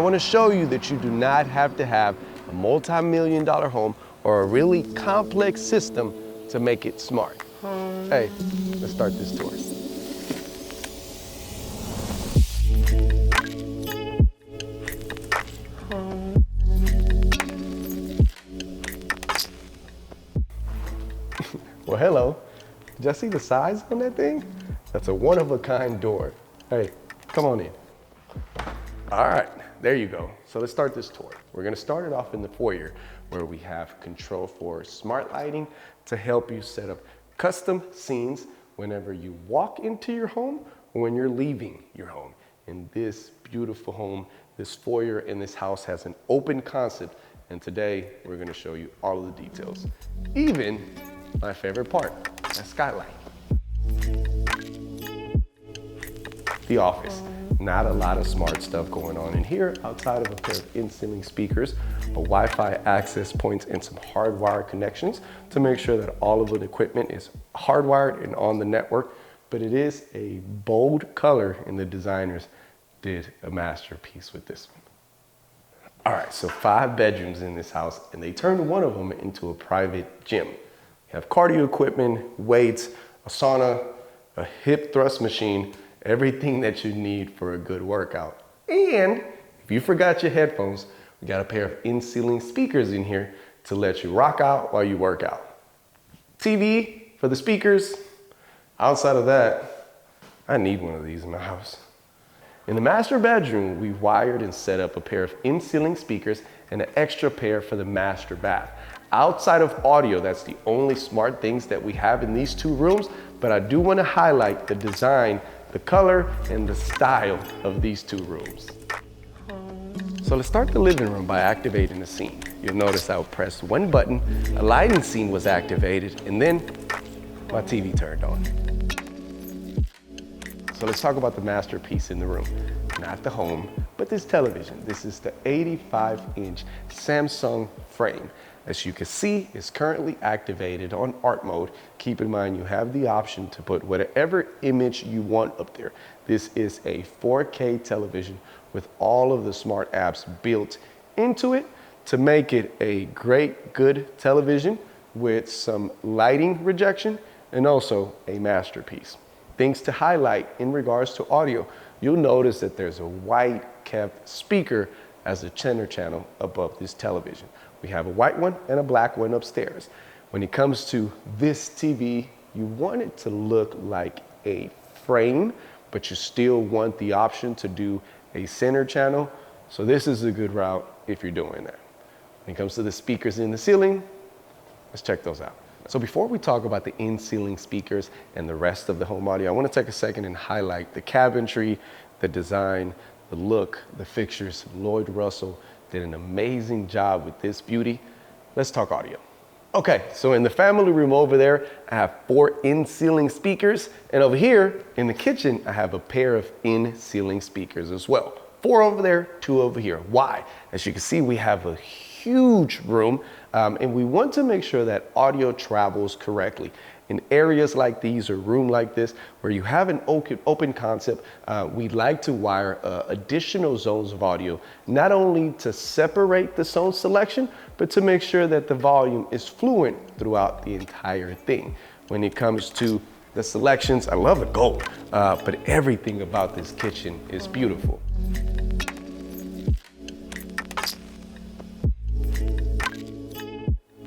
I want to show you that you do not have to have a multi-million-dollar home or a really complex system to make it smart. Hey, let's start this tour. Well, hello. Did y'all see the size on that thing? That's a one-of-a-kind door. Hey, come on in. All right, there you go. So let's start this tour. We're gonna start it off in the foyer where we have Control4 smart lighting to help you set up custom scenes whenever you walk into your home or when you're leaving your home. And this beautiful home, this foyer in this house has an open concept. And today we're gonna show you all of the details. Even my favorite part, that skylight. The office. Not a lot of smart stuff going on in here outside of a pair of in-ceiling speakers, a Wi-Fi access points, and some hardwired connections to make sure that all of the equipment is hardwired and on the network. But it is a bold color, and the designers did a masterpiece with this one. All right, so 5 bedrooms in this house, and they turned one of them into a private gym. You have cardio equipment, weights, a sauna, a hip thrust machine, everything that you need for a good workout. And if you forgot your headphones, we got a pair of in-ceiling speakers in here to let you rock out while you work out. TV for the speakers. Outside of that, I need one of these in my house. In the master bedroom, we wired and set up a pair of in-ceiling speakers and an extra pair for the master bath. Outside of audio, that's the only smart things that we have in these 2 rooms, but I do want to highlight the design, the color, and the style of these 2 rooms. So let's start the living room by activating the scene. You'll notice I'll press one button, a lighting scene was activated, and then my TV turned on. So let's talk about the masterpiece in the room. Not the home, but this television. This is the 85-inch Samsung frame. As you can see, it's currently activated on art mode. Keep in mind, you have the option to put whatever image you want up there. This is a 4K television with all of the smart apps built into it to make it a great, good television with some lighting rejection and also a masterpiece. Things to highlight in regards to audio. You'll notice that there's a white kept speaker as a center channel above this television. We have a white one and a black one upstairs. When it comes to this TV, you want it to look like a frame, but you still want the option to do a center channel. So this is a good route if you're doing that. When it comes to the speakers in the ceiling, let's check those out. So before we talk about the in-ceiling speakers and the rest of the home audio, I want to take a second and highlight the cabinetry, the design, the look, the fixtures. Lloyd Russell did an amazing job with this beauty. Let's talk audio. Okay, so in the family room over there, I have 4 in-ceiling speakers, and over here in the kitchen, I have a pair of in-ceiling speakers as well. 4 over there, 2 over here. Why? As you can see, we have a huge room, and we want to make sure that audio travels correctly. In areas like these or room like this, where you have an open concept, we'd like to wire additional zones of audio, not only to separate the zone selection, but to make sure that the volume is fluent throughout the entire thing. When it comes to the selections, I love the gold, but everything about this kitchen is beautiful.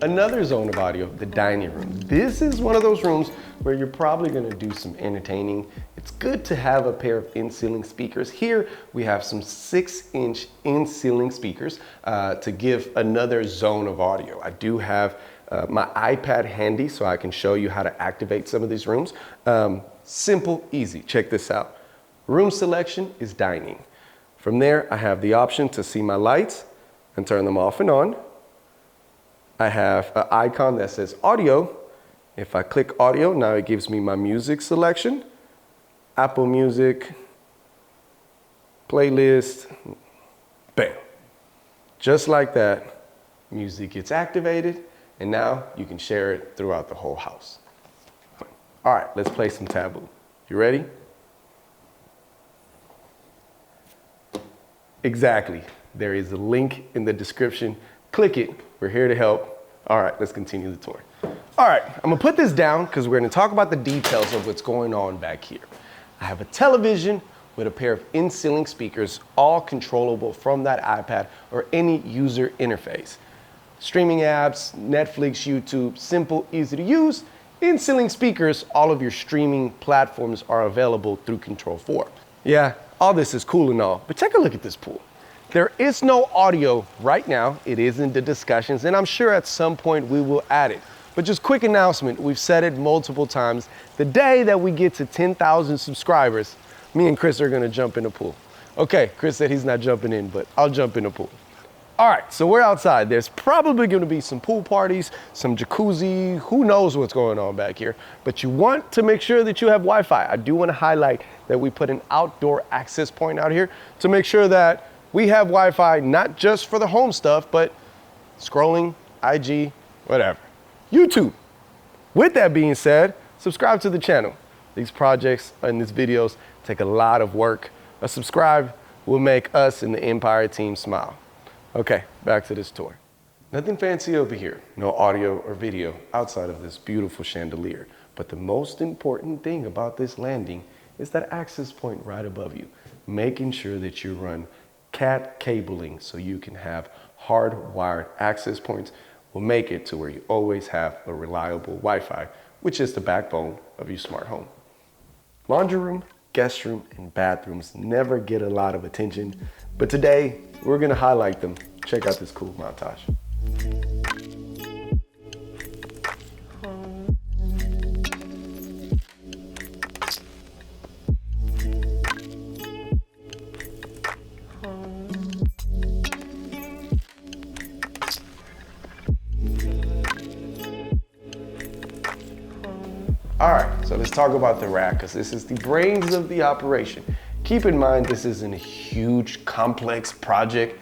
Another zone of audio, the dining room. This is one of those rooms where you're probably gonna do some entertaining. It's good to have a pair of in-ceiling speakers. Here we have some 6-inch in-ceiling speakers to give another zone of audio. I do have my iPad handy so I can show you how to activate some of these rooms. Simple, easy, check this out. Room selection is dining. From there, I have the option to see my lights and turn them off and on. I have an icon that says audio. If I click audio, now it gives me my music selection, Apple Music, playlist, bam. Just like that, music gets activated, and now you can share it throughout the whole house. All right, let's play some Taboo. You ready? Exactly. there is a link in the description. Click it. We're here to help. All right, let's continue the tour. All right, I'm gonna put this down because we're gonna talk about the details of what's going on back here. I have a television with a pair of in-ceiling speakers, all controllable from that iPad or any user interface. Streaming apps, Netflix, YouTube, simple, easy to use. In-ceiling speakers, all of your streaming platforms are available through Control4. Yeah, all this is cool and all, but take a look at this pool. There is no audio right now. It is in the discussions, and I'm sure at some point we will add it. But just quick announcement, we've said it multiple times. The day that we get to 10,000 subscribers, me and Chris are gonna jump in the pool. Okay, Chris said he's not jumping in, but I'll jump in the pool. All right, so we're outside. There's probably gonna be some pool parties, some jacuzzi, who knows what's going on back here. But you want to make sure that you have Wi-Fi. I do wanna highlight that we put an outdoor access point out here to make sure that we have Wi-Fi, not just for the home stuff, but scrolling, IG, whatever. YouTube. With that being said, subscribe to the channel. These projects and these videos take a lot of work. A subscribe will make us and the Empire team smile. Okay, back to this tour. Nothing fancy over here. No audio or video outside of this beautiful chandelier. But the most important thing about this landing is that access point right above you, making sure that you run Cat cabling so you can have hardwired access points will make it to where you always have a reliable Wi-Fi, which is the backbone of your smart home. Laundry room, guest room, and bathrooms never get a lot of attention, but today we're gonna highlight them. Check out this cool montage. All right, so let's talk about the rack, because this is the brains of the operation. Keep in mind, this isn't a huge, complex project.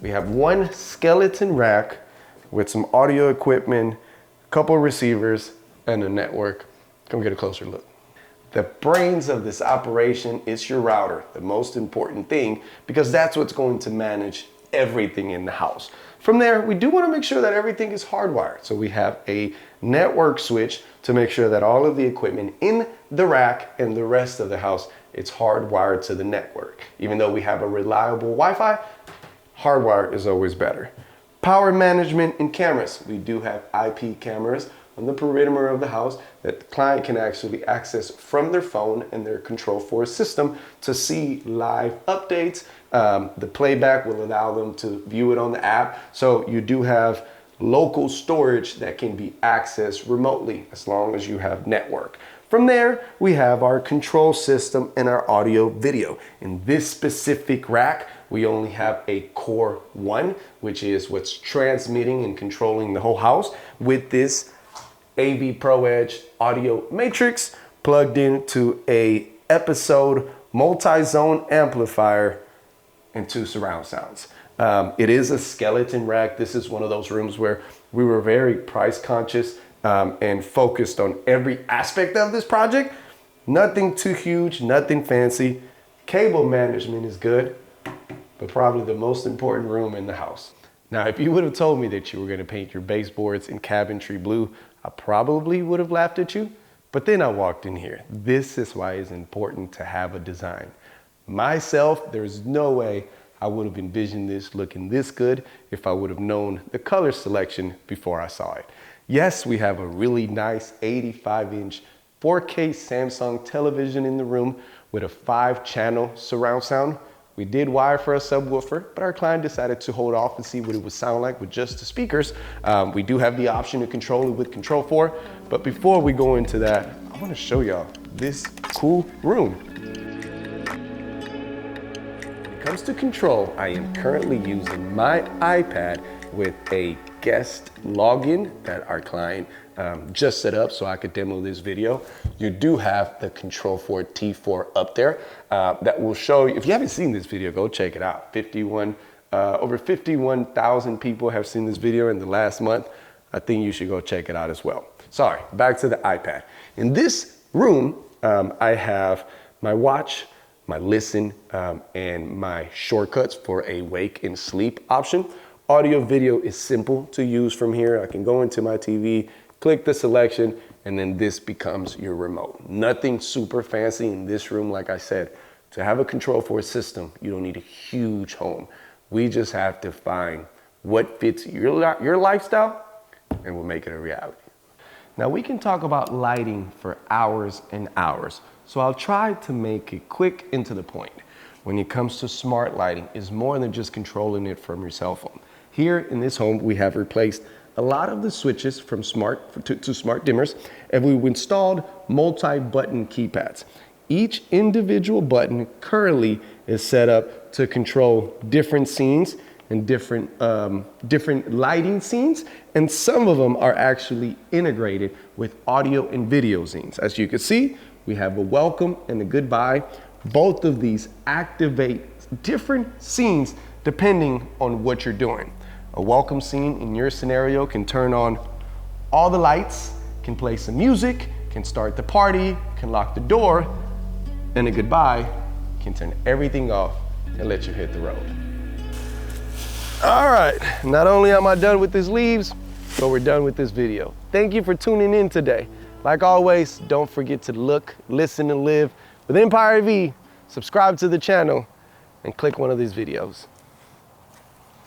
We have one skeleton rack with some audio equipment, a couple receivers, and a network. Come get a closer look. The brains of this operation is your router, the most important thing, because that's what's going to manage everything in the house. From there, we do want to make sure that everything is hardwired. So we have a network switch to make sure that all of the equipment in the rack and the rest of the house, it's hardwired to the network. Even though we have a reliable Wi-Fi, hardwire is always better. Power management and cameras. We do have IP cameras on the perimeter of the house that the client can actually access from their phone and their Control4 system to see live updates. The playback will allow them to view it on the app. So you do have local storage that can be accessed remotely as long as you have network. From there, we have our control system and our audio video. In this specific rack, we only have a Core 1, which is what's transmitting and controlling the whole house with this AV Pro Edge audio matrix plugged into a episode multi-zone amplifier and 2 surround sounds. It is a skeleton rack. This is one of those rooms where we were very price conscious and focused on every aspect of this project. Nothing too huge, nothing fancy. Cable management is good, but probably the most important room in the house. Now, if you would have told me that you were gonna paint your baseboards in cabinetry blue, I probably would have laughed at you, but then I walked in here. This is why it's important to have a design. Myself, there's no way I would have envisioned this looking this good if I would have known the color selection before I saw it. Yes, we have a really nice 85-inch 4K Samsung television in the room with a 5-channel surround sound. We did wire for a subwoofer, but our client decided to hold off and see what it would sound like with just the speakers. We do have the option to control it with Control4, but before we go into that, I want to show y'all this cool room. When it comes to control, I am currently using my iPad with a guest login that our client just set up so I could demo this video. You do have the Control4 T4 up there that will show you. If you haven't seen this video, go check it out. Over 51,000 people have seen this video in the last month. I think you should go check it out as well. Sorry, back to the iPad. In this room, I have my watch, my listen, and my shortcuts for a wake and sleep option. Audio video is simple to use from here. I can go into my TV, click the selection, and then this becomes your remote. Nothing super fancy in this room. Like I said, to have a Control4 system, you don't need a huge home. We just have to find what fits your lifestyle, and we'll make it a reality. Now we can talk about lighting for hours and hours, so I'll try to make it quick and to the point. When it comes to smart lighting, it's more than just controlling it from your cell phone. Here in this home, we have replaced a lot of the switches from smart to smart dimmers, and we've installed multi-button keypads. Each individual button currently is set up to control different scenes and different lighting scenes, and some of them are actually integrated with audio and video scenes. As you can see, we have a welcome and a goodbye. Both of these activate different scenes depending on what you're doing. A welcome scene in your scenario can turn on all the lights, can play some music, can start the party, can lock the door, and a goodbye can turn everything off and let you hit the road. All right, not only am I done with these leaves, but we're done with this video. Thank you for tuning in today. Like always, don't forget to look, listen, and live with Empire V. Subscribe to the channel and click one of these videos.